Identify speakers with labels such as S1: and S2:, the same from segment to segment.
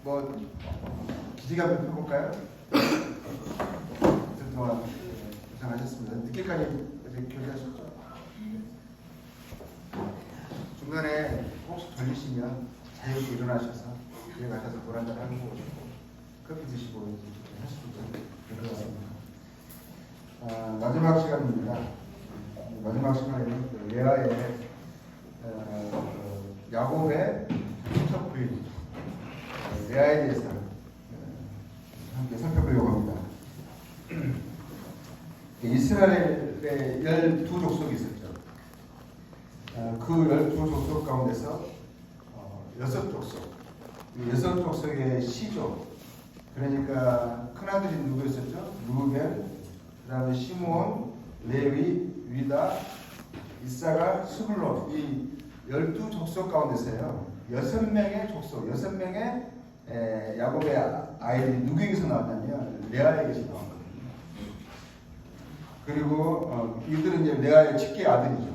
S1: 뭐 기지가 펴볼까요? 이틀 동안 고생하셨습니다. 늦게까지 교제하셨죠? 중간에 혹시 졸리시면 자유롭게 일어나셔서 집에 가셔서 물 한잔 하고 커피 드시고 하시면 될 것 같습니다. 마지막 시간입니다. 마지막 시간에는 레아의 야곱의 첫 부인 레아에 대해서 함께 살펴보려고 합니다. 이스라엘에 12족속이 있었죠. 그 12족속 가운데서 6족속, 6족속의 시족, 그러니까 큰아들이 누구였었죠? 루벤, 그 다음에 시므온, 레위, 유다, 이사가, 스불론, 이 12족속 가운데서요 6명의 족속, 6명의 야곱의 아이들이 누구에게서 나왔냐면 레아에게서 나왔거든요. 그리고 이들은 이제 레아의 직계 아들이죠.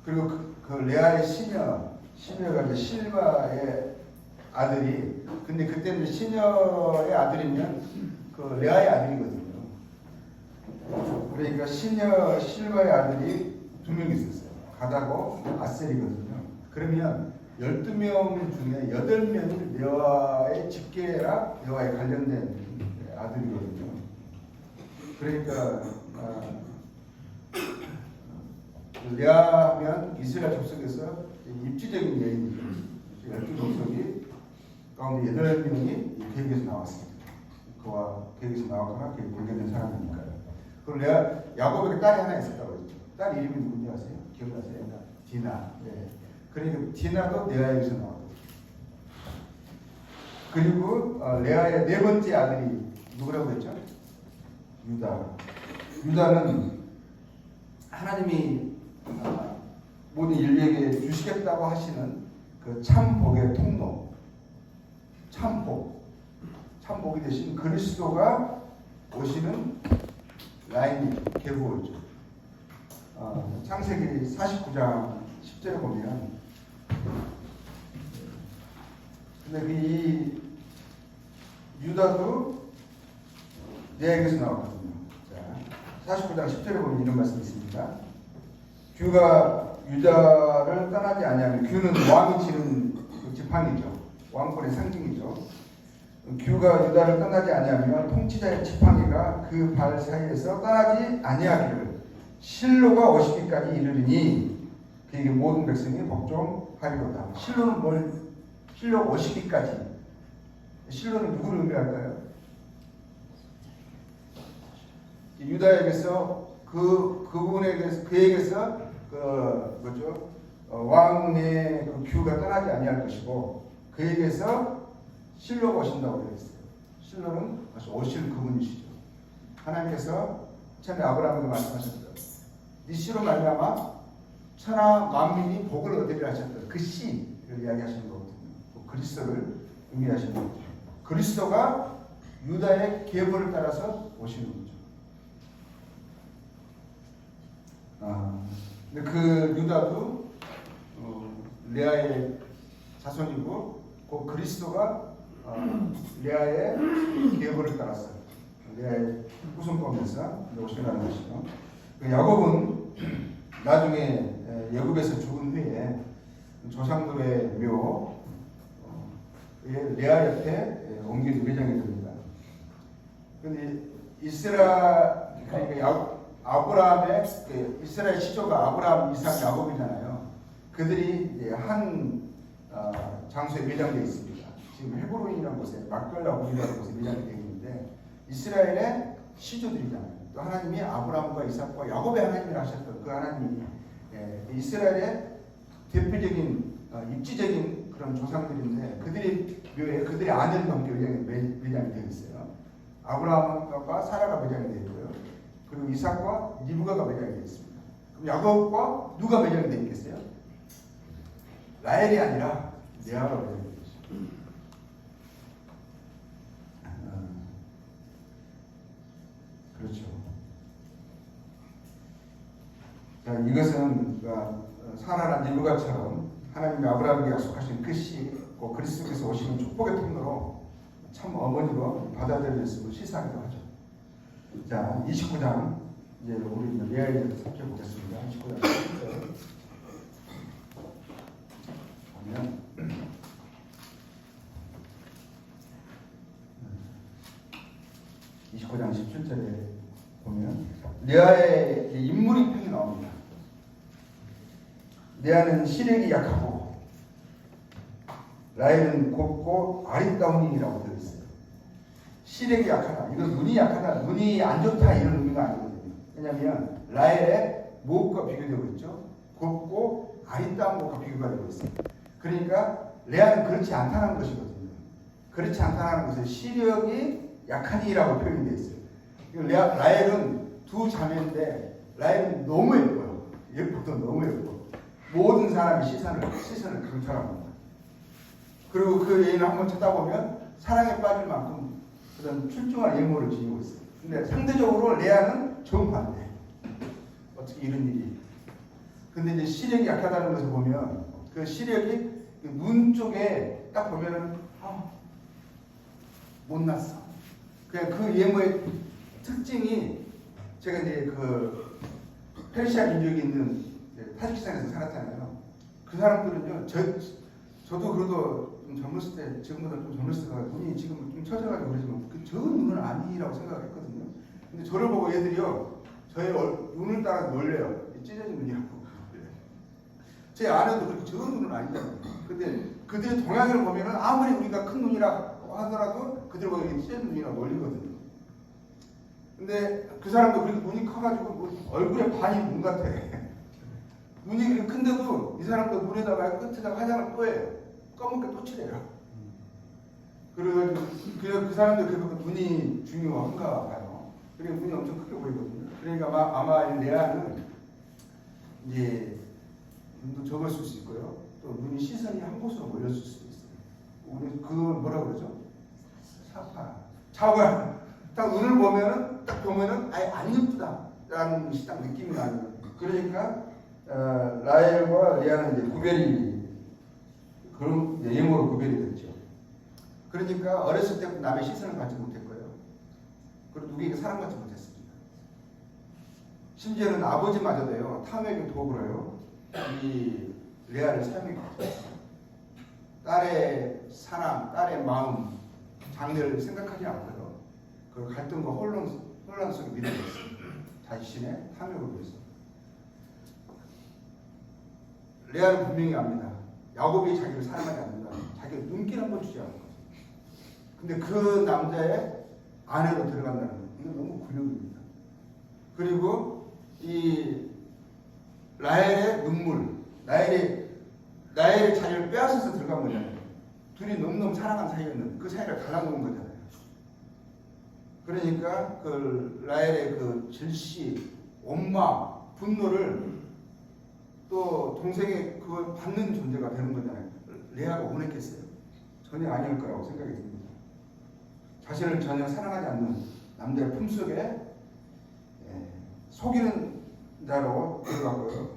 S1: 그리고 그 레아의 시녀가 이제 실바의 아들이, 근데 그때는 이제 시녀의 아들이면 그 레아의 아들이거든요. 그러니까 시녀 실바의 아들이 2명 있었어요. 가다고 아셀이거든요. 그러면 12명 중에 8명이 레아의 직계라 레아에 관련된 아들이거든요. 그러니까 레아하면 이스라엘 족속에서 입지적인 여인이죠. 12족속이 가운데 8명이 계획에서 나왔습니다. 그와 계획에서 나왔거나 그게 관계된 사람이니까요. 그리고 레아, 야곱에게 딸이 하나 있었다고 했죠. 딸 이름이 누군지 아세요? 기억나세요? 디나. 네. 그러니까 디나도 레아에게서 나왔거든요. 그리고 레아의 네 번째 아들이 누구라고 했죠? 유다. 유다는 하나님이 모든 인류에게 주시겠다고 하시는 그 참복의 통로, 참복이 되신 그리스도가 오시는 라인이 계보이죠. 창세기 49장 10절에 보면, 근데 이 유다도 레아에게서 나왔거든요. 자, 49장 10절에 보면 이런 말씀이 있습니다. 규가 유다를 떠나지 아니하면, 규는 왕이 지는 그 지팡이죠. 왕권의 상징이죠. 규가 유다를 떠나지 아니하면 통치자의 지팡이가 그 발 사이에서 떠나지 아니하기를 실로가 오시기까지 이르리니 그에게 모든 백성이 복종하리로다. 실로는 뭘? 실로 오시기까지. 실로는 누구를 의미할까요? 유다에게서 그에게서 뭐죠? 왕의 그 규가 떠나지 아니할 것이고, 그에게서 실로가 오신다고 되어 있어요. 실로는 오실 그분이시죠. 하나님께서 처음에 아브라함에게 말씀하셨어요. 네 씨로 말미암아 천하 만민이 복을 얻으리라 하셨던 그 씨를 이야기하시는 거거든요. 그리스도를 의미하시는 거죠. 그리스도가 유다의 계보를 따라서 오시는 거죠. 근데 그 유다도 레아의 자손이고, 그 그리스도가 레아의 계보를 따라서 레아의 후손 가운데서 오신다는 것이죠. 야곱은 나중에 애굽에서 죽은 후에 조상들의 묘 레아 옆에 옮긴 매장이 됩니다. 그런데 그러니까 아브라함의 이스라엘 시조가 아브라함, 이삭, 야곱이잖아요. 그들이 이제 한 장소에 매장되어 있습니다. 지금 헤브론이라는 곳에, 막벨라 우리라는 곳에 매장되어 있는데, 이스라엘의 시조들이잖아요. 또 하나님이 아브라함과 이삭과 야곱의 하나님이라 하셨던 그 하나님이 이스라엘의 대표적인 입지적인 그런 조상들인데, 그들의 묘에 그들의 아내를 함께 매장이 되어 있어요. 아브라함과 사라가 매장이 되어 있고요. 그리고 이삭과 리브가가 매장이 되어 있습니다. 그럼 야곱과 누가 매장이 되어 있겠어요? 라헬이 아니라 레아가 매장이 되어 있습니다. 그렇죠. 자, 이것은 사라나 리브가처럼 하나님이 아브라함에게 약속하신 그 씨, 그 그리스도께서 오시는 축복의 통로로 참 어머니로 받아들였음을 시사하기도 하죠. 자, 29장 이제 우리 레아에 대해서 살펴보겠습니다. 29장 17절 보면 29장 17절에 보면 레아의 인물이 평이 나옵니다. 레아는 시력이 약하고 라헬은 곱고 아리따움이라고 되어 있어요. 시력이 약하다. 이건 눈이 약하다. 눈이 안 좋다 이런 의미가 아니거든요. 왜냐하면 라헬의 무엇과 비교되고 있죠. 곱고 아리따운 것과 비교가 되고 있어요. 그러니까 레아는 그렇지 않다는 것이거든요. 그렇지 않다는 것은 시력이 약하니라고 표현이 되어 있어요. 라헬은 두 자매인데 라헬은 너무 예뻐요. 예뻐도 너무 예뻐. 모든 사람이 시선을 강탈합니다. 그리고 그 애인을 한번 쳐다보면 사랑에 빠질 만큼 그런 출중한 외모를 지니고 있어요. 근데 상대적으로 레아는 정반대. 어떻게 이런 일이. 근데 이제 시력이 약하다는 것을 보면 그 시력이 눈 쪽에 딱 보면은 못났어. 그냥 그 외모의 특징이 제가 이제 그 페르시아 민족이 있는 타지키스탄에서 살았잖아요. 그 사람들은요, 저도 그래도 좀 젊었을 때, 지금보다 좀 젊었을 때 눈이 지금 좀 처져가지고 그러지만 저 눈은 아니라고 생각했거든요. 근데 저를 보고 얘들이요, 저의 눈을 따라 놀려요. 찢어진 눈이라고. 제 아내도 그렇게 저 눈은 아니잖아요. 근데 그들의 동향을 보면은 아무리 우리가 큰 눈이라 하더라도 그들 보고 찢어진 눈이라고 놀리거든요. 근데 그 사람도 그렇게 눈이 커가지고 뭐 얼굴에 반이 눈 같아. 눈이 그렇게 큰데도 이 사람도 눈에다가 끝에다가 화장을 또 해요. 검은게 또 칠해요. 그래가지고 그 사람도 그 눈이 중요한가 봐요. 그리고 눈이 엄청 크게 보이거든요. 그러니까 아마 레아는 이제 눈도 적었을 수 있고요. 또 눈이 시선이 한 곳으로 몰렸을 수도 있어요. 우리 그걸 뭐라 그러죠? 차관. 딱 눈을 보면은 딱 보면은 아예 안 예쁘다라는 딱 느낌이 나요. 그러니까 라헬과 레아는 이제 구별이 그런 예모로 구별이 됐죠. 그러니까 어렸을 때부터 남의 시선을 받지 못했고요. 그리고 누구에게 사랑받지 못했습니다. 심지어는 아버지마저도요 탐욕에 도움을 해요. 이 레아를 사용했거든요. 딸의 사랑, 딸의 마음, 장래를 생각하지 않고요. 그 갈등과 혼란 속에 밀어냈습니다. 자신의 탐욕을 위해서. 레아는 분명히 압니다. 야곱이 자기를 사랑하지 않는다. 자기가 눈길 한번 주지 않을 거죠. 근데 그 남자의 아내로 들어간다는 것. 이건 너무 굴욕입니다. 그리고 이 라헬의 눈물, 라헬의 자리를 빼앗아서 들어간 거잖아요. 둘이 너무너무 사랑한 사이였는데 그 사이를 갈라놓은 거잖아요. 그러니까 그 라헬의 그 질시, 원망, 분노를 또 동생의 그걸 받는 존재가 되는 거잖아요. 레아가 원했겠어요? 전혀 아닐 거라고 생각이 듭니다. 자신을 전혀 사랑하지 않는 남자의 품속에 속이는 자로 들어가고요.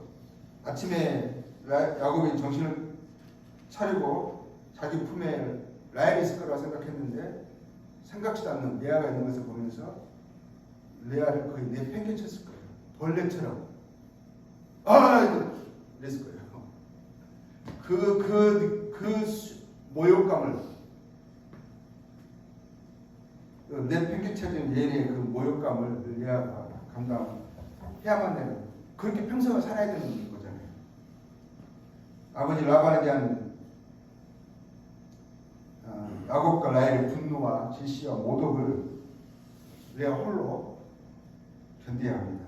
S1: 아침에 야곱이 정신을 차리고 자기 품에 라헬이 있을 거라고 생각했는데 생각지도 않는 레아가 있는 것을 보면서 레아를 거의 내팽개쳤을 거예요. 벌레처럼. 이랬을 거예요. 그 모욕감을, 내팽개쳐진 얘네의 그 모욕감을 레아가 감당해야만 되는, 그렇게 평생을 살아야 되는 거잖아요. 아버지 라반에 대한 야곱과 라헬의 분노와 질시와 모독을 레아 홀로 견뎌야 합니다.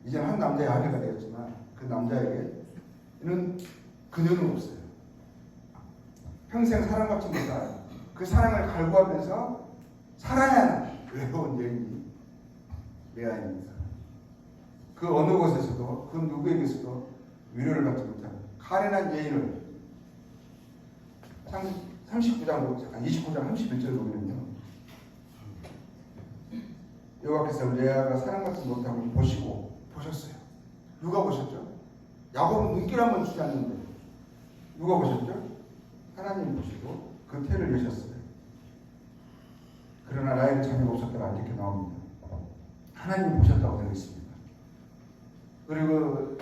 S1: 이제 한 남자의 아내가 되었지만 그 남자에게는 그녀는 없어요. 평생 사랑받지 못한 그 사랑을 갈구하면서 살아야 하는 외로운 여인이 레아입니다. 그 어느 곳에서도 그 누구에게서도 위로를 받지 못한 가련한 여인을 39장, 29장 31절 보면요. 여호와께서 레아가 사랑받지 못하고 보셨어요. 누가 보셨죠? 야곱은 눈길 한번 주지 않는데 누가 보셨죠? 하나님 보시고 그 태를 여셨어요. 그러나 라헬은 자녀가 없었다가 이렇게 나옵니다. 하나님 보셨다고 되어 있습니다. 그리고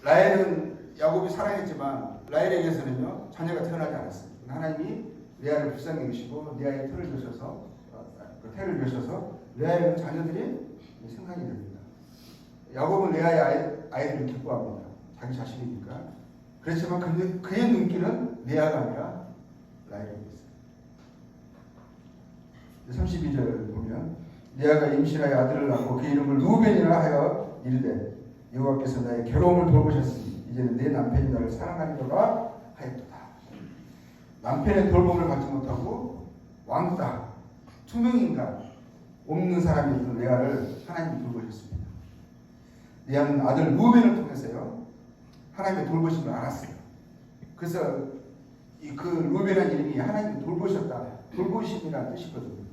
S1: 라헬은 야곱이 사랑했지만 라헬에게서는요 자녀가 태어나지 않았어요. 하나님이 레아를 불쌍히 여기시고 레아의 태를 여셔서 레아에는 자녀들이 생산이 됩니다. 야곱은 레아의 아이들을 기뻐합니다. 자기 자식이니까. 그렇지만 그의 눈길은 레아가 아니라 라헬에게 있어요. 32절 보면 레아가 임신하여 아들을 낳고 그 이름을 루벤이라 하여 이르되 여호와께서 나의 괴로움을 돌보셨으니 이제는 내 남편이 나를 사랑하리로다 하였도다. 남편의 돌봄을 받지 못하고 왕따, 투명인간, 없는 사람이었던 레아를 하나님이 돌보셨습니다. 레아는 아들 루벤을 통해서요 하나님의 돌보심을 알았어요. 그래서 그 루벤이라는 이름이 하나님이 돌보셨다, 돌보심이라는 뜻이거든요.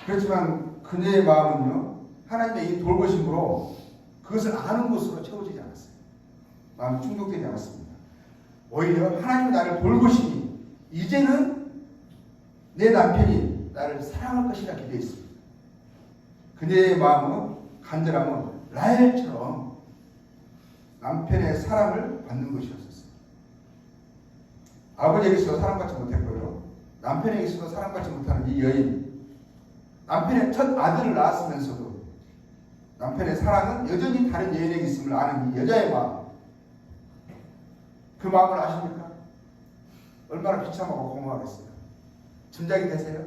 S1: 그렇지만 그녀의 마음은요 하나님의 이 돌보심으로 그것을 아는 것으로 채워지지 않았어요. 마음이 충족되지 않았습니다. 오히려 하나님이 나를 돌보시니 이제는 내 남편이 나를 사랑할 것이라 기대했습니다. 그녀의 마음은 간절함은 라헬처럼 남편의 사랑을 받는 것이었었어요. 아버지에게서도 사랑받지 못했고요. 남편에게서도 사랑받지 못하는 이 여인, 남편의 첫 아들을 낳았으면서도 남편의 사랑은 여전히 다른 여인에게 있음을 아는 이 여자의 마음, 그 마음을 아십니까? 얼마나 비참하고 공허하겠어요. 짐작이 되세요?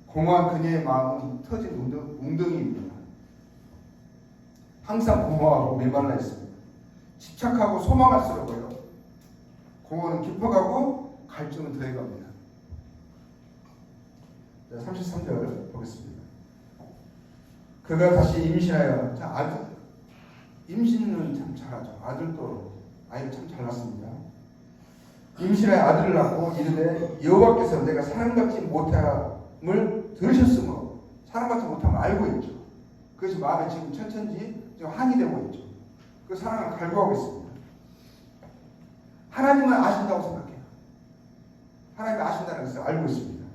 S1: 공허한 그녀의 마음은 터진 웅덩이입니다. 항상 공허하고 메말라 있습니다. 집착하고 소망할수록요 공허는 깊어가고 갈증은 더해갑니다. 33절 보겠습니다. 그가 다시 임신하여, 아들, 임신은 참 잘하죠. 아이를 참 잘 낳습니다. 임신하여 아들을 낳고 이르되 여호와께서 내가 사랑받지 못함을 들으셨으므로, 사랑받지 못함을 알고 있죠. 그것이 마음에 지금 천천히 한이 되고 있죠. 그 사랑을 갈구하고 있습니다. 하나님은 아신다고 생각해요. 하나님이 아신다는 것을 알고 있습니다.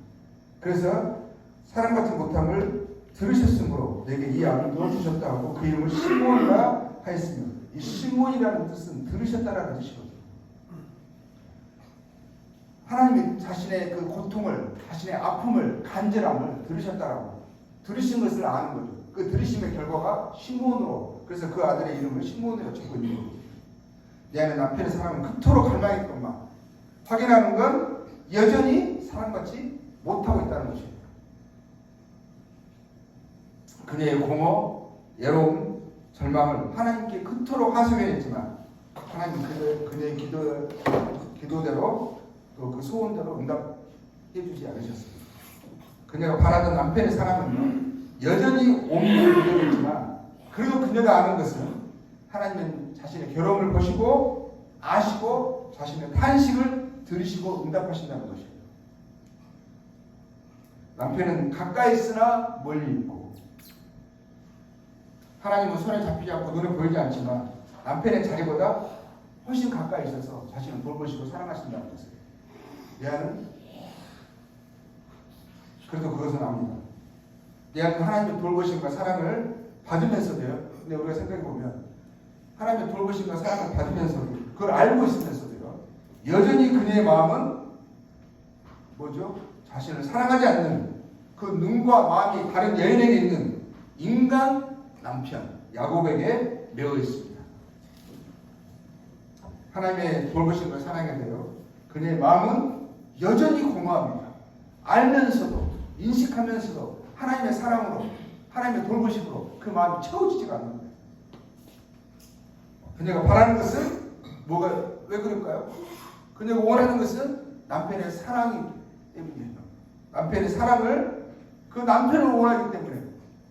S1: 그래서 사랑받지 못함을 들으셨으므로 내게 이 아들을 넣어주셨다 하고 그 이름을 시몬이라 하였으며, 이 시몬이라는 뜻은 들으셨다라는 뜻이거든요. 하나님이 자신의 그 고통을, 자신의 아픔을, 간절함을 들으셨다라고, 들으신 것을 아는 거죠. 그 들으심의 결과가 시몬으로, 그래서 그 아들의 이름을 시몬으로 적고 있는 거죠. 내 안에 남편의 사랑은 그토록 갈망했건만 확인하는 건 여전히 사랑받지 못하고 있다는 것입니다. 그녀의 공허, 외로움, 절망을 하나님께 그토록 하소연했지만 하나님 그녀의 기도대로 또 그 소원대로 응답해 주지 않으셨습니다. 그녀가 바라던 남편의 사랑은요 여전히 없는 그녀이지만, 그래도 그녀가 아는 것은 하나님은 자신의 괴로움을 보시고 아시고 자신의 탄식을 들으시고 응답하신다는 것입니다. 남편은 가까이 있으나 멀리 있고, 하나님은 손에 잡히지 않고 눈에 보이지 않지만 남편의 자리보다 훨씬 가까이 있어서 자신을 돌보시고 사랑하신다는 것이에요. 레아는 그래도 그것은 압니다. 레아는 하나님의 돌보심과 사랑을 받으면서도요, 근데 우리가 생각해보면 하나님의 돌보심과 사랑을 받으면서도, 그걸 알고 있으면서도요 여전히 그녀의 마음은 뭐죠? 자신을 사랑하지 않는 그 눈과 마음이 다른 여인에게 있는 인간 남편 야곱에게 매어 있습니다. 하나님의 돌보심과 사랑에 대하여 그녀의 마음은 여전히 공허합니다. 알면서도, 인식하면서도 하나님의 사랑으로, 하나님의 돌보심으로 그 마음이 채워지지가 않는 거예요. 그녀가 바라는 것은 왜 그럴까요? 그녀가 원하는 것은 남편의 사랑이 때문이에요. 남편의 사랑을, 그 남편을 원하기 때문에,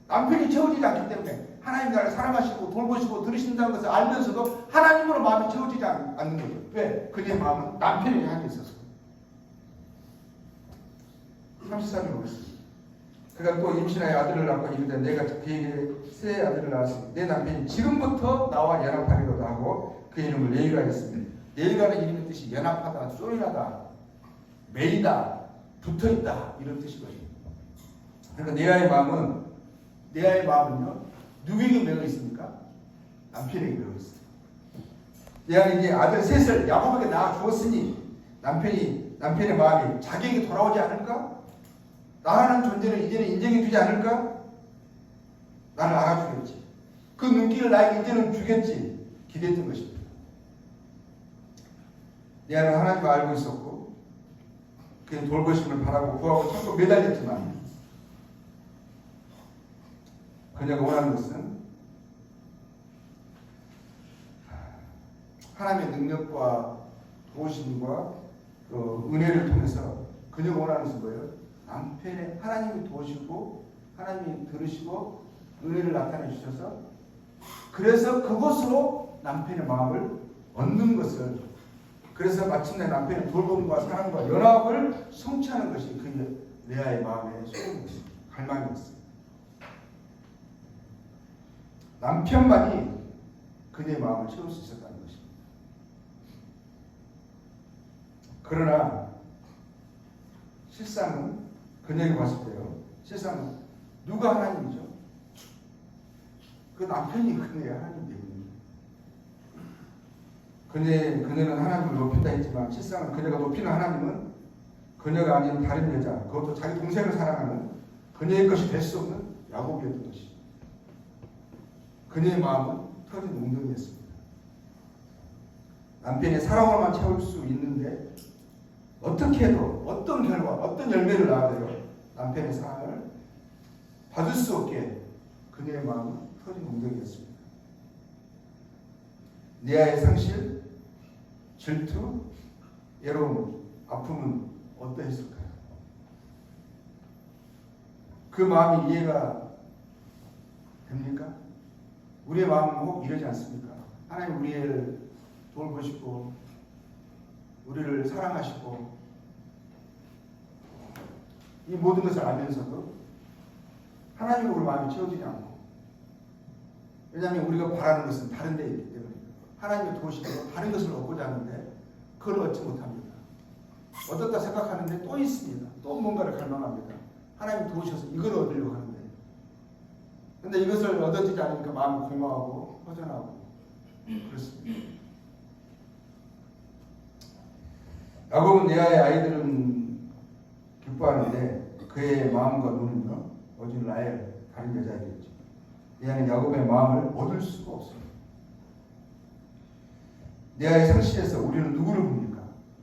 S1: 남편이 채워지지 않기 때문에 하나님 나를 사랑하시고 돌보시고 들으신다는 것을 알면서도 하나님으로 마음이 채워지지 않는 거죠. 왜? 그녀의 마음은 남편을 향해 있어서. 33절 보겠습니다. 그가 또 임신하여 아들을 낳고 이르되 내가 그에게 새 아들을 낳았으니 내 남편이 지금부터 나와 연합하리로다 하고 그 이름을 레위라 했습니다. 내일가는 이름의 뜻이 연합하다, 조인하다, 매이다, 붙어있다 이런 뜻이거든요. 그러니까 레아의 마음은요 누구에게 매여 있습니까? 남편에게 매여 있어요. 레아는 이제 아들 셋을 야곱에게 낳아 주었으니 남편의 마음이 자기에게 돌아오지 않을까? 나라는 존재를 이제는 인정해 주지 않을까? 나를 알아주겠지. 그 눈길을 나에게 이제는 주겠지. 기대했던 것입니다. 레아는 하나님을 알고 있었고 그의 돌보심을 바라고 구하고 찾고 매달렸지만 그녀가 원하는 것은 하나님의 능력과 도우심과 그 은혜를 통해서 그녀가 원하는 것은 뭐예요? 남편의 하나님이 도우시고 하나님이 들으시고 은혜를 나타내 주셔서 그래서 그것으로 남편의 마음을 얻는 것을 그래서 마침내 남편의 돌봄과 사랑과 연합을 성취하는 것이 그 레아의 마음의 소원이었습니다. 갈망이었습니다. 남편만이 그녀의 마음을 채울 수 있었다는 것입니다. 그러나 실상은 그녀에게 봤을 때요. 실상은 누가 하나님이죠? 그 남편이 그녀의 하나님입니다. 그녀는 하나님을 높인다 했지만 실상은 그녀가 높이는 하나님은 그녀가 아닌 다른 여자, 그것도 자기 동생을 사랑하는 그녀의 것이 될 수 없는 야곱이었던 것이죠. 그녀의 마음은 터진 웅덩이였습니다. 남편의 사랑으로만 채울 수 있는데 어떻게 해도 어떤 결과, 어떤 열매를 낳아도요 남편의 사랑을 받을 수 없게 그녀의 마음은 터진 웅덩이였습니다. 레아의 상실, 질투, 외로움, 아픔은 어떠했을까요? 그 마음이 이해가 됩니까? 우리의 마음은 꼭 이러지 않습니까? 하나님 우리를 돌보시고 우리를 사랑하시고 이 모든 것을 알면서도 하나님으로 우리 마음이 채워지지 않고 왜냐하면 우리가 바라는 것은 다른 데에 있기 때문에 하나님의 도우심으로 다른 것을 얻고자 하는데 그걸 얻지 못합니다. 얻었다 생각하는데 또 있습니다. 또 뭔가를 갈망합니다. 하나님이 도우셔서 이걸 얻으려고 하는데 근데 이것을 얻어지지 않으니까 마음이 공허하고 허전하고 그렇습니다. 야곱은 레아의 아이들은 기뻐하는데 그의 마음과 눈은요 오직 라헬 다른 여자에게였죠. 레아는 야곱의 마음을 얻을 수가 없습니다. 레아의 상실에서 우리는 누구를 봅니까?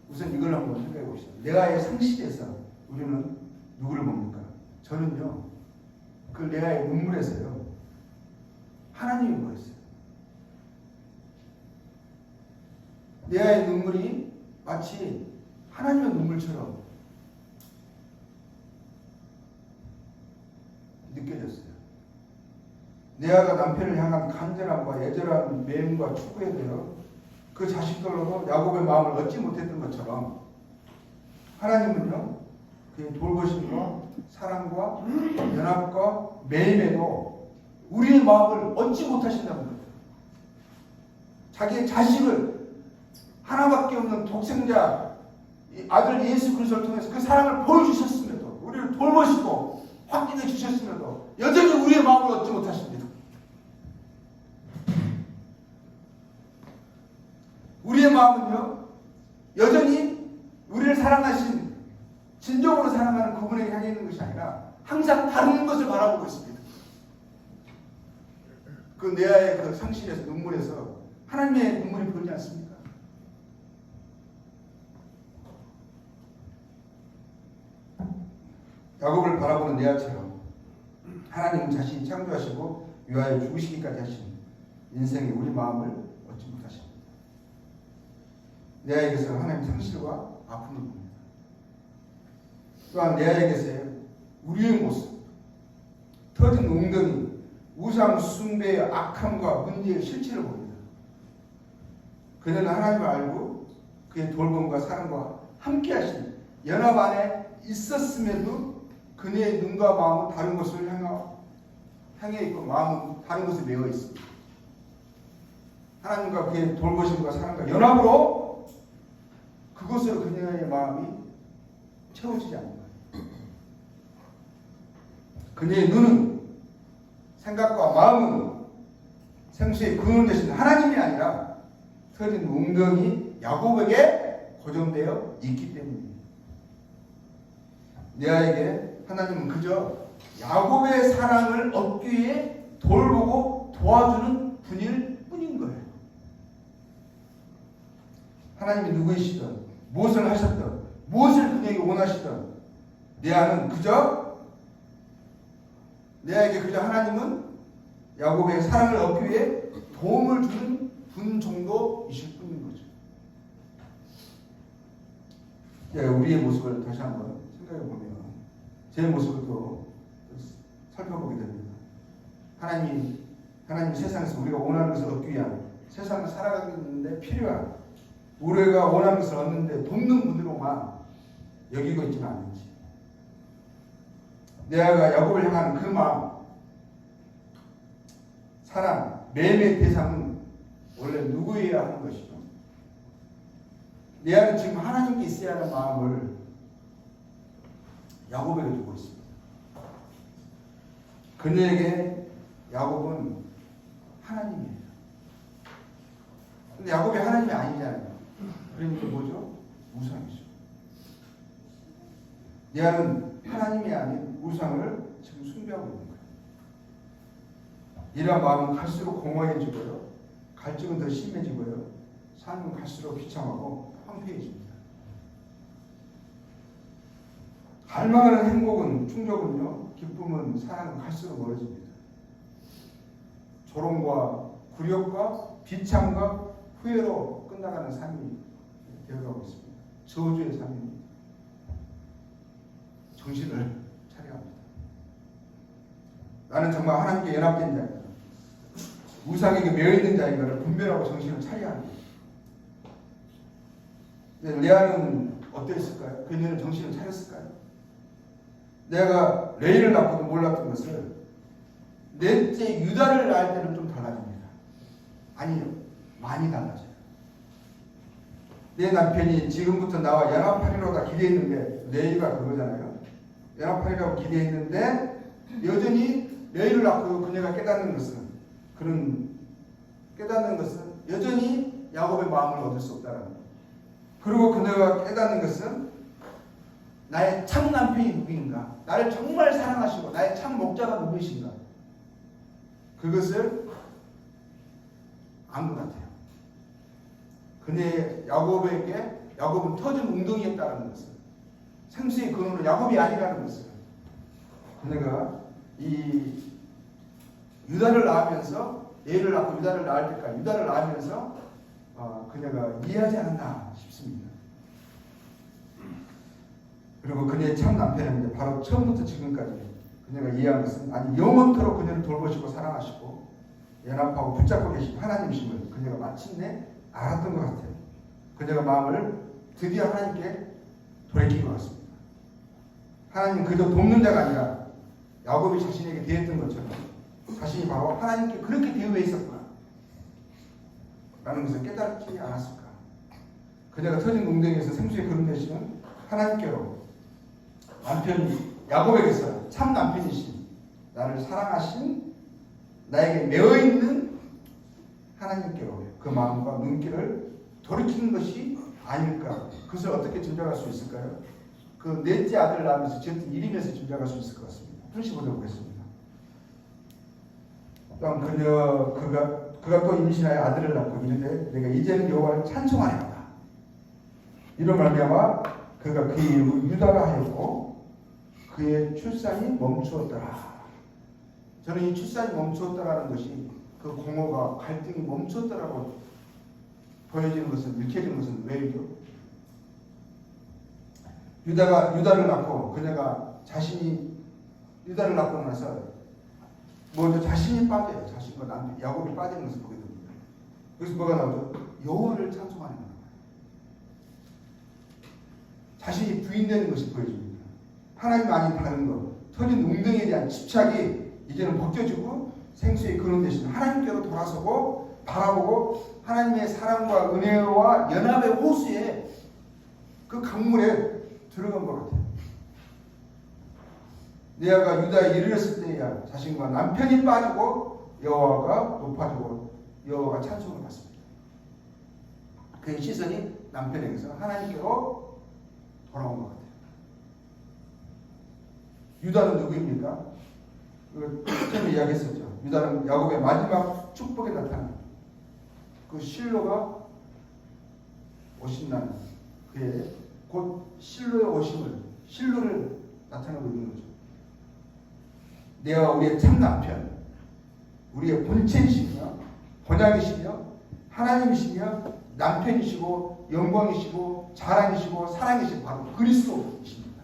S1: 우선 이걸 한번 생각해 봅시다. 레아의 상실에서 우리는 누구를 봅니까? 저는요 그 레아의 눈물에서요 하나님이 보였어요. 레아의 눈물이 마치 하나님의 눈물처럼 느껴졌어요. 레아가 남편을 향한 간절함과 애절한 매음과 추구에 대해 그 자식들로도 야곱의 마음을 얻지 못했던 것처럼 하나님은요 그의 돌보심과 사랑과 연합과 매임에도 우리의 마음을 얻지 못하신다는 거예요. 자기의 자식을 하나밖에 없는 독생자 아들 예수 그리스도를 통해서 그 사랑을 보여주셨음에도 우리를 돌보시고 확인해 주셨음에도 여전히 우리의 마음을 얻지 못하십니다. 우리의 마음은요 여전히 우리를 사랑하신 진정으로 사랑하는 그분에게 향해 있는 것이 아니라 항상 다른 것을 바라보고 있습니다. 그 레아의 그 상실에서 눈물에서 하나님의 눈물이 보이지 않습니까? 야곱을 바라보는 레아처럼 하나님은 자신이 창조하시고 위하여 죽으시기까지 하신 인생의 우리 마음을 얻지 못하십니다. 레아에게서 하나님의 상실과 아픔을 봅니다. 또한 레아에게서의 우리의 모습, 터진 웅덩이, 우상 숭배의 악함과 문제의 실체를 봅니다. 그는 하나님을 알고 그의 돌봄과 사랑과 함께 하신 연합 안에 있었음에도 그녀의 눈과 마음은 다른 것을 향해 있고 마음은 다른 것에 매여 있습니다. 하나님과 그의 돌보심과 사랑과 연합으로 그것으로 그녀의 마음이 채워지지 않는 거예요. 그녀의 눈은, 생각과 마음은 생수의 근원 되신 하나님이 아니라 터진 웅덩이 야곱에게 고정되어 있기 때문입니다. 레아에게 하나님은 그저 야곱의 사랑을 얻기 위해 돌보고 도와주는 분일 뿐인 거예요. 하나님이 누구이시든 무엇을 하셨든 무엇을 그녀에게 원하시든 레아는 그저 레아에게 그저 하나님은 야곱의 사랑을 얻기 위해 도움을 주는 분 정도이실 뿐인 거죠. 우리의 모습을 다시 한번 생각해 보면 제 모습을 또 살펴보게 됩니다. 하나님 세상에서 우리가 원하는 것을 얻기 위한 세상을 살아가는데 필요한 우리가 원하는 것을 얻는데 돕는 분으로만 여기고 있지는 않은지, 레아가 야곱을 향한 그 마음, 사랑, 매매의 대상은 원래 누구여야 하는 것이죠? 레아는 지금 하나님께 있어야 하는 마음을 야곱에게 두고 있습니다. 그녀에게 야곱은 하나님이에요. 근데 야곱이 하나님이 아니잖아요. 그러니까 뭐죠? 우상이죠. 레아는 하나님이 아닌 우상을 지금 숭배하고 있는 거예요. 이러한 마음은 갈수록 공허해지고요, 갈증은 더 심해지고요, 삶은 갈수록 비참하고 황폐해집니다. 갈망하는 행복은, 충족은요, 기쁨은, 사랑은 갈수록 멀어집니다. 조롱과 굴욕과 비참과 후회로 끝나가는 삶이 되어가고 있습니다. 저주의 삶입니다. 정신을 차려야 합니다. 나는 정말 하나님께 연합된 자인가, 우상에게 매여있는 자인가를 분별하고 정신을 차려야 합니다. 레아는 어땠을까요? 그녀는 정신을 차렸을까요? 내가 레이를 낳고도 몰랐던 것을 넷째 유다를 낳을 때는 좀 달라집니다. 아니요, 많이 달라져요. 내 남편이 지금부터 나와 연합하리로다 기대했는데, 레이가 그거잖아요. 연합하리라고 기대했는데 여전히 레이를 낳고 그녀가 깨닫는 것은 여전히 야곱의 마음을 얻을 수 없다는 거예요. 그리고 그녀가 깨닫는 것은 나의 참 남편이 누구인가, 나를 정말 사랑하시고 나의 참 목자가 누구이신가, 그것을 안 것 같아요. 그녀의 야곱은 터진 웅덩이였다는 것을, 생수의 근원은 야곱이 아니라는 것을 그녀가 이 유다를 낳으면서, 얘를 낳고 유다를 낳을 때까지 유다를 낳으면서 그녀가 이해하지 않았나 싶습니다. 그리고 그녀의 참 남편은 바로 처음부터 지금까지 그녀가 이해한 것은, 아니 영원토록 그녀를 돌보시고 사랑하시고 연합하고 붙잡고 계신 하나님이심을 그녀가 마침내 알았던 것 같아요. 그녀가 마음을 드디어 하나님께 돌이킨 것 같습니다. 하나님 그저 돕는 자가 아니라 야곱이 자신에게 대했던 것처럼 자신이 바로 하나님께 그렇게 대우해 있었구나 라는 것을 깨닫지 않았을까. 그녀가 터진 웅덩이에서 생수의 그릇 되시는 하나님께로, 남편이 야곱에게서 참 남편이신, 나를 사랑하신, 나에게 매어있는 하나님께로 그 마음과 눈길을 돌이키는 것이 아닐까. 그것을 어떻게 짐작할 수 있을까요? 그 넷째 아들을 낳으면서 지었던 일임에서 짐작할 수 있을 것 같습니다. 풀시 보도록하겠습니다. 또한 그가 또 임신하여 아들을 낳고 이르되 내가 이제는 여호와를 찬송하리로다. 이로 말미암아 그가 그의 이름을 유다라 하였고 그의 출산이 멈추었더라. 저는 이 출산이 멈추었다라는 것이, 그 공허가, 갈등이 멈추었다라고 보여지는 것은, 읽혀지는 것은 왜죠? 유다를 낳고 그녀가 자신이 유다를 낳고 나서 먼저 자신이 빠져요. 자신과 남편 야곱이 빠지는 것을 보게 됩니다. 그래서 뭐가 나오죠? 여호와를 찬송하는 거예요. 자신이 부인되는 것이 보여집니다. 하나님 아닌 다른 것, 터진 웅덩이에 대한 집착이 이제는 벗겨지고 생수의 근원 되신 하나님께로 돌아서고 바라보고 하나님의 사랑과 은혜와 연합의 호수에 그 강물에 들어간 것 같아요. 레아가 유다에 이르렀을 때야 자신과 남편이 빠지고 여호와가 높아지고 여호와가 찬송을 받습니다. 그의 시선이 남편에게서 하나님께로 돌아온 것 같아요. 유다는 누구입니까? 처음에 이야기했었죠. 유다는 야곱의 마지막 축복에 나타난 그 실로가 오신다는 그의 곧 실로의 오심을 실로를 나타내고 있는 거죠. 내가 우리의 참 남편, 우리의 본체이시며 본향이시며 하나님이시며 남편이시고 영광이시고 자랑이시고 사랑이시고 바로 그리스도이십니다.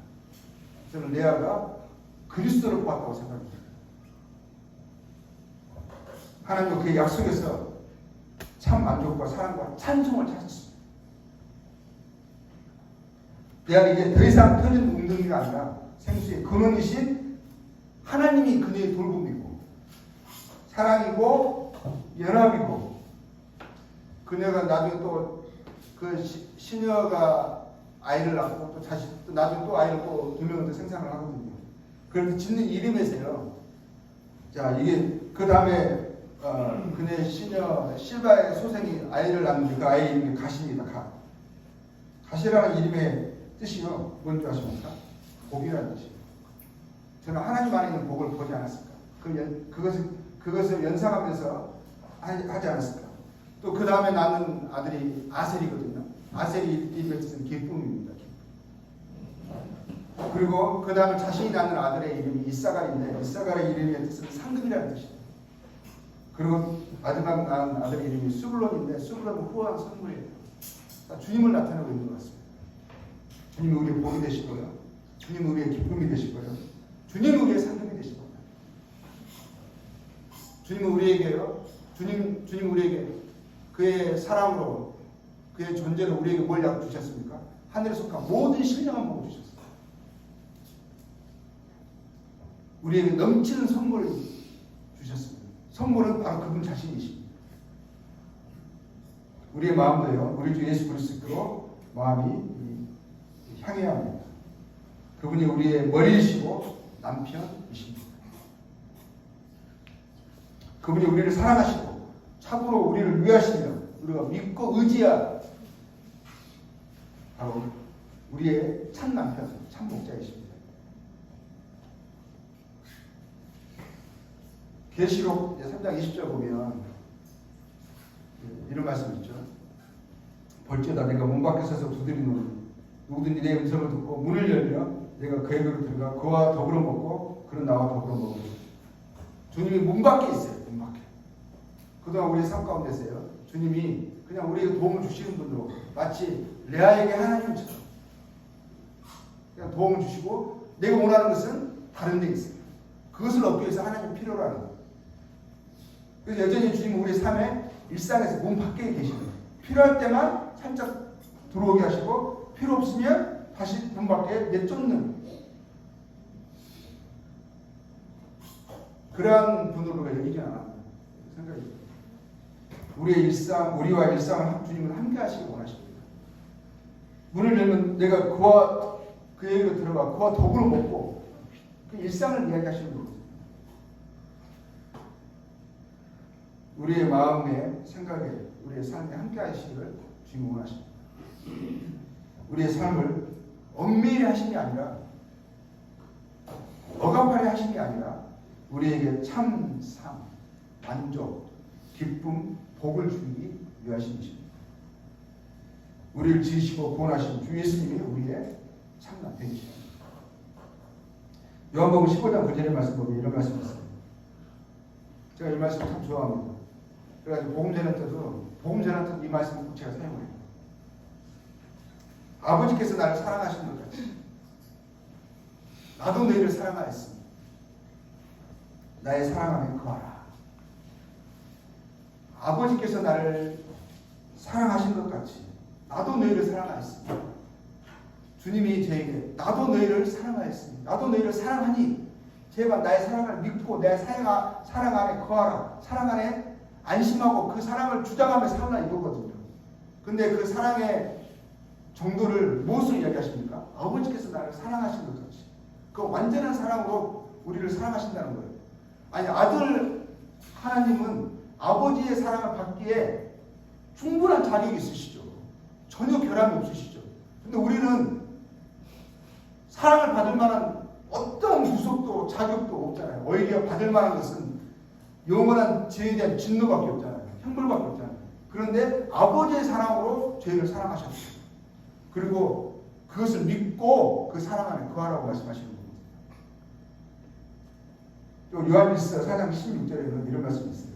S1: 저는 레아가 그리스도를 보았다고 생각합니다. 하나님과 그의 약속에서 참 만족과 사랑과 찬송을 찾았습니다. 레아는 이제 더 이상 터진 웅덩이가 아니라 생수의 근원이신 하나님이 그녀의 돌봄이고 사랑이고 연합이고 그녀가 나중에 또 그 시녀가 아이를 낳고 또 다시 또 나중에 또 아이를 또 2명을 더 생산을 하거든요. 그래서 짓는 이름에서요. 자 이게 그 다음에 그녀의 시녀 실바의 소생이 아이를 낳는데 그 아이 이름이 가시입니다. 가시라는 이름의 뜻이요. 뭔지 아십니까? 복이라는 뜻이에요. 저는 하나님 안에 있는 복을 보지 않았을까? 그것을 연상하면서 하지 않았을까? 또 그 다음에 낳는 아들이 아셀이거든요. 아셀이 이름의 뜻은 기쁨입니다. 기쁨. 그리고 그 다음에 자신이 낳는 아들의 이름이 이사갈인데 이사갈의 이름의 뜻은 상급이라는 뜻이에요. 그리고 마지막 낳은 아들의 이름이 수블론인데 수블론은 후한 선물이에요. 주님을 나타내고 있는 것 같습니다. 주님이 우리의 복이 되시고요. 주님이 우리의 기쁨이 되시고요. 주님은 우리의 상급이 되십니다. 주님은 우리에게요. 주님 우리에게 그의 사랑으로 그의 존재로 우리에게 뭘 주셨습니까? 하늘에 속한 모든 신령한 복을 주셨습니다. 우리에게 넘치는 선물을 주셨습니다. 선물은 바로 그분 자신이십니다. 우리의 마음도요. 우리 주 예수 그리스도로 마음이 향해야 합니다. 그분이 우리의 머리이시고 남편이십니다. 그분이 우리를 사랑하시고 참으로 우리를 위하시며 우리가 믿고 의지해야 바로 우리의 참 남편, 참 목자이십니다. 계시록 3장 20절 보면 이런 말씀 있죠. 볼지어다 내가 문 밖에 서서 두드리노니 누구든지 내 음성을 듣고 문을 열며 내가 그에게로 들어가 그와 더불어 먹고 그는 나와 더불어 먹고. 주님이 문 밖에 있어요. 문 밖에. 그동안 우리의 삶 가운데서요. 주님이 그냥 우리에게 도움을 주시는 분으로 마치 레아에게 하나님처럼 그냥 도움을 주시고 내가 원하는 것은 다른 데 있어요. 그것을 얻기 위해서 하나님 필요로 하는 거예요. 그래서 여전히 주님은 우리 삶의 일상에서 문 밖에 계시는 거예요. 필요할 때만 살짝 들어오게 하시고 필요 없으면 다시 문 밖에 내쫓는 그러한 분으로 여기지 않았나 생각이 듭니다. 우리의 일상, 우리와 일상을 주님은 함께 하시기 원하십니다. 문을 열면 내가 그와 그에게로 들어가 그와 더불어 먹고 그 일상을 이야기하시는 겁니다. 우리의 마음에 생각에 우리의 삶에 함께 하시기를 주님 원하십니다. 우리의 삶을 엄밀히 하심이 아니라 억압하려 하심이 아니라 우리에게 참 삶, 만족, 기쁨, 복을 주기 위하신 것입니다. 우리를 지으시고 구원하신 주 예수님이 우리의 참 남편이십니다. 요한복음 15장 9절의 말씀 보면 이런 말씀이 있어요. 제가 이 말씀 참 좋아합니다. 그래가지고 복음 전할 때도 이 말씀을 꼭 제가 사용을 해요. 아버지께서 나를 사랑하신 것 같이 나도 너희를 사랑하였으니 나의 사랑 안에 거하라. 아버지께서 나를 사랑하신 것 같이 나도 너희를 사랑하였으니 주님이 저에게 나도 너희를 사랑하였으니 나도 너희를 사랑하니 제발 나의 사랑을 믿고 내 사랑 안에 거하라. 사랑 안에 안심하고 그 사랑을 주장하며 살라 이거거든요. 근데 그 사랑의 정도를 무엇으로 이야기하십니까? 아버지께서 나를 사랑하신 것 같이. 그 완전한 사랑으로 우리를 사랑하신다는 거예요. 아니, 아들 하나님은 아버지의 사랑을 받기에 충분한 자격이 있으시죠. 전혀 결함이 없으시죠. 근데 우리는 사랑을 받을 만한 어떤 구속도 자격도 없잖아요. 오히려 받을 만한 것은 영원한 죄에 대한 진노밖에 없잖아요. 형벌밖에 없잖아요. 그런데 아버지의 사랑으로 죄를 사랑하셨어요. 그리고 그것을 믿고 그 사랑 안에 거하라고 말씀하시는 겁니다. 또 요한일서 4장 16절에는 이런 말씀이 있어요.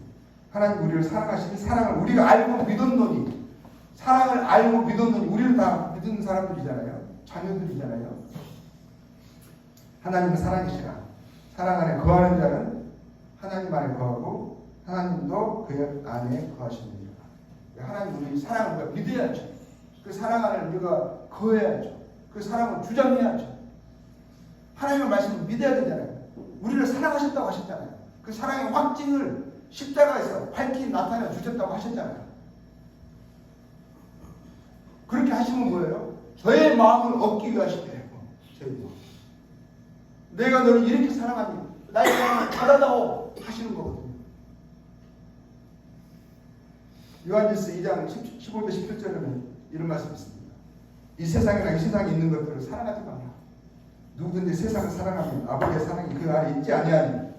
S1: 하나님 우리를 사랑하시니 사랑을 우리가 알고 믿었노니, 사랑을 알고 믿었노니, 우리는 다 믿은 사람들이잖아요. 자녀들이잖아요. 하나님은 사랑이시라. 사랑 안에 거하는 자는 하나님 안에 거하고 하나님도 그 안에 거하시느니라. 하나님 우리 사랑을 우리가 믿어야죠. 그 사랑 안에 우리가 거해야죠. 그 사랑을 주장해야죠. 하나님의 말씀을 믿어야 되잖아요. 우리를 사랑하셨다고 하셨잖아요. 그 사랑의 확증을 십자가에서 밝히 나타내 주셨다고 하셨잖아요. 그렇게 하시면 뭐예요? 저의 마음을 얻기 위하시대요. 내가 너를 이렇게 사랑하니 나의 사랑을 받아다오 하시는 거거든요. 요한일서 2장 15절 17절에는 이런 말씀이 있습니다. 이 세상이나 이 세상에 있는 것들을 사랑하지 마라. 누구든지 세상을 사랑하면 아버지의 사랑이 그 안에 있지 아니하니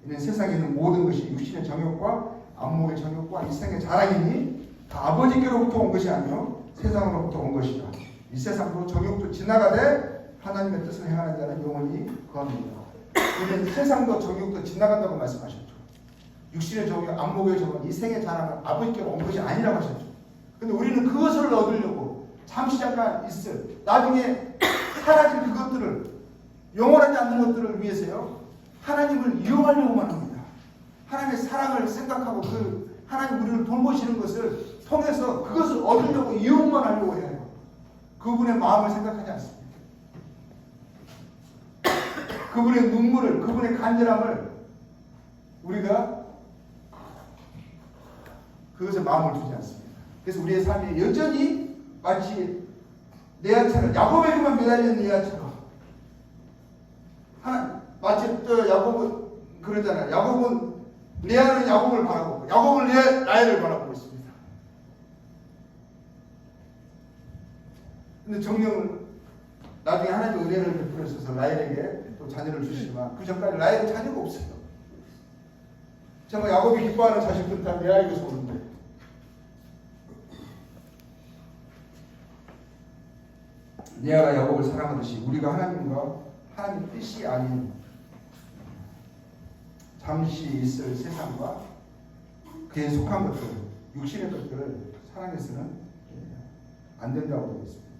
S1: 이는 세상에 있는 모든 것이 육신의 정욕과 안목의 정욕과 이생의 자랑이니 다 아버지께로부터 온 것이 아니요 세상으로부터 온 것이다. 이 세상도 정욕도 지나가되 하나님의 뜻을 행하는 자는 영원히 거합니다. 이는 세상도 정욕도 지나간다고 말씀하셨죠. 육신의 정욕, 안목의 정욕, 이생의 자랑은 아버지께로 온 것이 아니라고 하셨죠. 근데 우리는 그것을 얻으려고 잠시 잠깐 있을, 나중에 사라질 그것들을, 영원하지 않는 것들을 위해서요, 하나님을 이용하려고만 합니다. 하나님의 사랑을 생각하고 그 하나님 우리를 돌보시는 것을 통해서 그것을 얻으려고 이용만 하려고 해요. 그분의 마음을 생각하지 않습니다. 그분의 눈물을, 그분의 간절함을 우리가 그것에 마음을 두지 않습니다. 그래서 우리의 삶이 여전히 마치 레아처럼, 야곱에게만 매달린 레아처럼, 마치 또 야곱은 그러잖아요. 야곱은 레아는 야곱을 바라보고 야곱은 라헬을 바라보고 있습니다. 근데 정령은 나중에 하나님의 은혜를 베풀어서 라헬에게 또 자녀를 주시지만 그 전까지 라헬은 자녀가 없어요. 정말 야곱이 기뻐하는 자식들 다 레아에게서 오는데, 레아가 야곱을 사랑하듯이 우리가 하나님과 하나님 뜻이 아닌 잠시 있을 세상과 그에 속한 것들, 육신의 것들을 사랑해서는 안 된다고 되어 있습니다.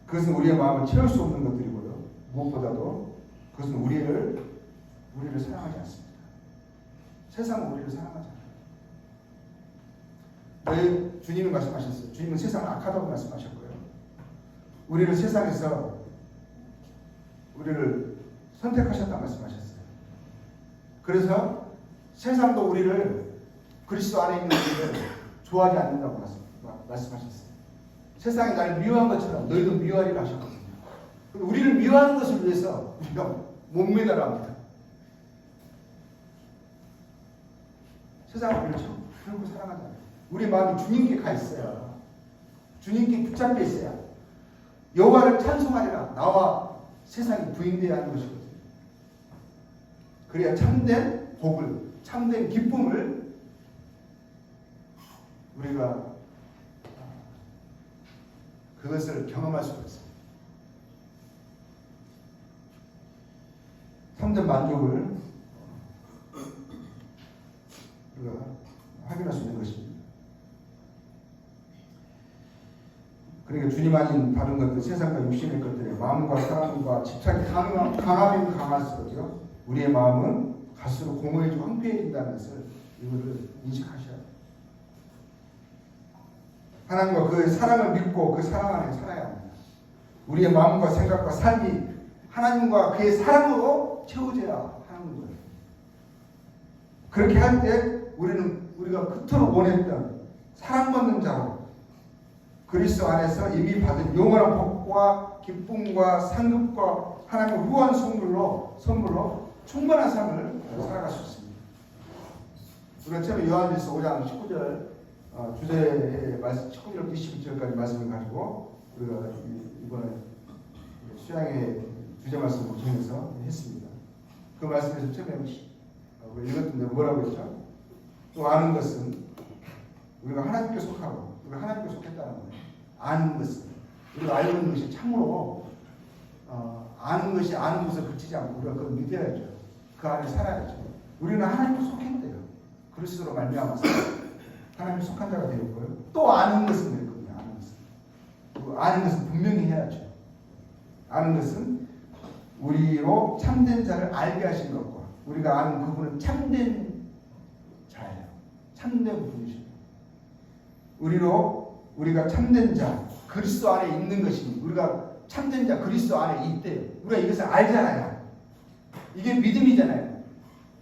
S1: 그것은 우리의 마음을 채울 수 없는 것들이고요. 무엇보다도 그것은 우리를 사랑하지 않습니다. 세상은 우리를 사랑하지 않아요. 주님이 말씀하셨어요. 주님은 세상을 악하다고 말씀하셨고요. 우리를 세상에서 우리를 선택하셨다고 말씀하셨어요. 그래서 세상도 우리를, 그리스도 안에 있는 우리를 좋아하지 않는다고 말씀하셨어요. 세상이 날 미워한 것처럼 너희도 미워하리라 하셨거든요. 우리를 미워하는 것을 위해서 우리가 목매달아 합니다. 세상을 그렇죠. 결국 사랑하지 않아요. 우리 마음이 주님께 가 있어야, 주님께 붙잡혀 있어야 여호와를 찬송하리라 나와 세상이 부인되어야 하는 것이거든요. 그래야 참된 복을, 참된 기쁨을 우리가 그것을 경험할 수가 있습니다. 참된 만족을 우리가 확인할 수 있는 것입니다. 그러니까 주님 아닌 다른 것들, 세상과 육신의 것들에 마음과 사랑과 집착이 강하면 강할수록요, 우리의 마음은 갈수록 공허해지고 황폐해진다는 것을 이거를 인식하셔야 돼요. 하나님과 그 사랑을 믿고 그 사랑 안에 살아야 합니다. 우리의 마음과 생각과 삶이 하나님과 그의 사랑으로 채워져야 하는 거예요. 그렇게 할 때 우리가 그토록 원했던 사랑받는 자로, 그리스도 안에서 이미 받은 영원한 복과 기쁨과 상급과 하나님의 후한 선물로 충분한 삶을 살아갈 수 있습니다. 우리가 처음에 요한일서 5장 19절 주제의 말씀 19절부터 22절까지 말씀을 가지고 우리가 이번에 수양의 주제 말씀을 정해서 했습니다. 그 말씀에서 처음에 읽었던데 뭐라고 했죠? 또 아는 것은 우리가 하나님께 속하고 우리가 하나님께 속했다는 거예요. 아는 것은 우리가 알고 있는 것이 참으로 아는 것이 아는 것을 그치지 않고 우리가 그걸 믿어야죠. 그 안에 살아야죠. 우리는 하나님께 속했대요. 그리스도로 말미암아서 하나님께 속한 자가 되었고요. 또 아는 것은 그랬거든요. 아는 것은. 아는 것은 분명히 해야죠. 아는 것은 우리로 참된 자를 알게 하신 것과 우리가 아는 그분은 참된 자예요. 참된 분이십니다. 우리가 참된 자, 그리스도 안에 있는 것이니 우리가 참된 자, 그리스도 안에 있대요. 우리가 이것을 알잖아요. 이게 믿음이잖아요.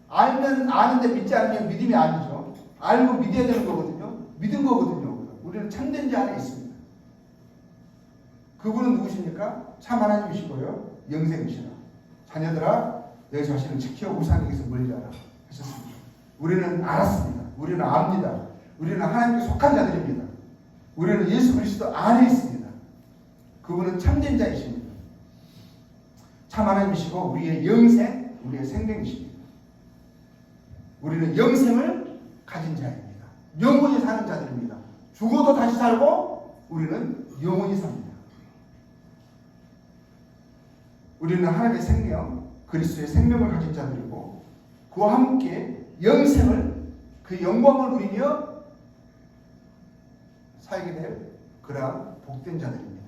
S1: 알면 아는데 믿지 않으면 믿음이 아니죠. 알고 믿어야 되는 거거든요. 믿은 거거든요. 우리는 참된 자 안에 있습니다. 그분은 누구십니까? 참 하나님이시고요. 영생이시라. 자녀들아 내 자신을 지켜 우상에게서 멀리 하라 하셨습니다. 우리는 알았습니다. 우리는 압니다. 우리는 하나님께 속한 자들입니다. 우리는 예수 그리스도 안에 있습니다. 그분은 참된 자이십니다. 참 하나님이시고 우리의 영생, 우리의 생명이십니다. 우리는 영생을 가진 자입니다. 영원히 사는 자들입니다. 죽어도 다시 살고 우리는 영원히 삽니다. 우리는 하나님의 생명, 그리스도의 생명을 가진 자들이고 그와 함께 영생을 그 영광을 누리며 살게 될 그러한 복된 자들입니다.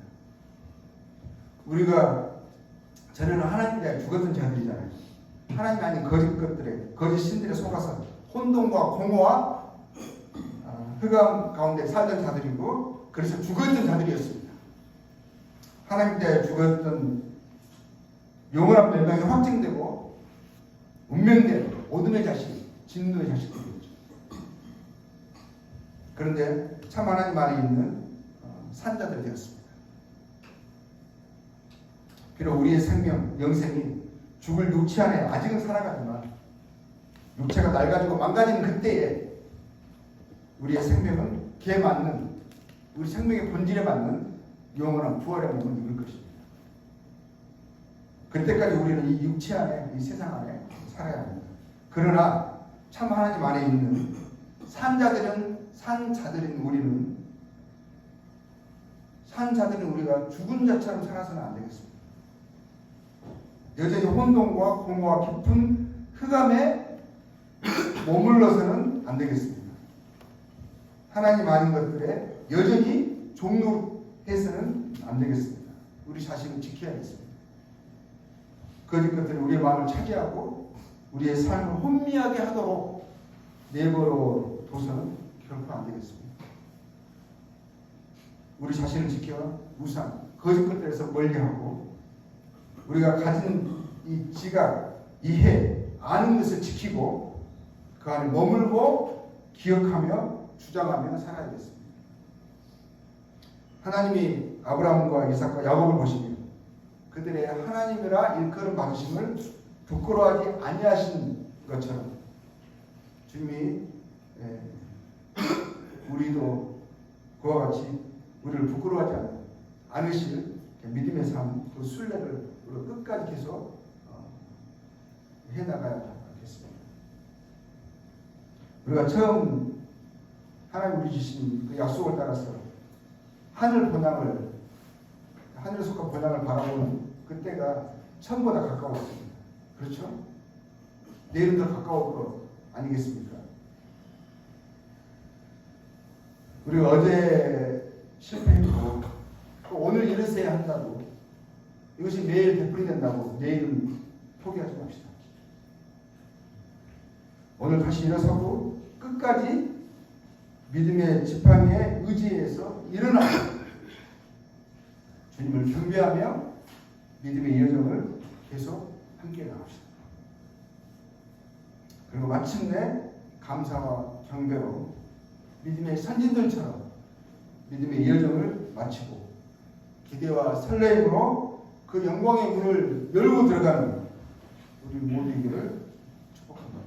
S1: 우리가 전에는 하나님에 대해 죽었던 자들이잖아요. 하나님 아닌 거짓 것들에 거짓 신들에 속아서 혼돈과 공허와 흑암 가운데 살던 자들이고 그래서 죽었던 자들이었습니다. 하나님에 대해 죽었던 영원한 멸망이 확증되고 운명된 어둠의 자식, 진노의 자식들이었죠. 그런데 참 하나님 안에 있는 산자들이 되었습니다. 비록 우리의 생명, 영생이 죽을 육체 안에 아직은 살아가지만 육체가 낡아지고 망가지는 그때에 우리의 생명은 걔에 맞는 우리 생명의 본질에 맞는 영원한 부활의 몸을 입을 것입니다. 그때까지 우리는 이 육체 안에, 이 세상 안에 살아야 합니다. 그러나 참 하나님 안에 있는 산자들인 우리가 죽은 자처럼 살아서는 안 되겠습니다. 여전히 혼돈과 공허와 깊은 흑암에 머물러서는 안 되겠습니다. 하나님 아닌 것들에 여전히 종로해서는 안 되겠습니다. 우리 자신을 지켜야겠습니다. 거짓 것들이 우리의 마음을 차지하고 우리의 삶을 혼미하게 하도록 내버려 둬서는 결코 안 되겠습니다. 우리 자신을 지켜 우상, 거짓 것들에서 멀리하고 우리가 가진 이 지각, 이해, 아는 것을 지키고 그 안에 머물고 기억하며 주장하며 살아야겠습니다. 하나님이 아브라함과 이삭과 야곱을 보시며 그들의 하나님이라 일컬음 받으심을 부끄러워하지 아니하신 것처럼 주님이 우리도 그와 같이 우리를 부끄러워하지 않으실 믿음의 삶, 그 순례를 우리가 끝까지 계속 해나가야 하겠습니다. 우리가 처음 하나님 우리 주신 그 약속을 따라서 하늘에 속한 본향을 바라보는 그때가 처음보다 가까웠습니다. 그렇죠? 내일은 더 가까울 것 아니겠습니까? 우리가 어제 실패했고 또 오늘 이랬어야 한다고 이것이 내일 되풀이된다고 내일은 포기하지 맙시다. 오늘 다시 일어서고 끝까지 믿음의 지팡이에 의지해서 일어나 주님을 경배하며 믿음의 여정을 계속 함께 나갑시다. 그리고 마침내 감사와 경배로 믿음의 선진들처럼 믿음의 여정을 마치고 기대와 설레임으로 그 영광의 문을 열고 들어가는 우리 모두에게를 축복합니다.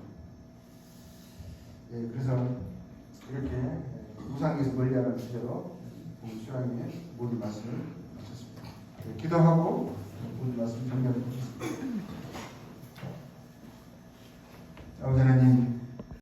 S1: 예, 그래서 이렇게 우상에서 멀리하는 주제로 우리 수양의 모든 말씀을 마쳤습니다. 예, 기도하고 모든 말씀 정리하도록 하겠습니다. 아버지 하나님,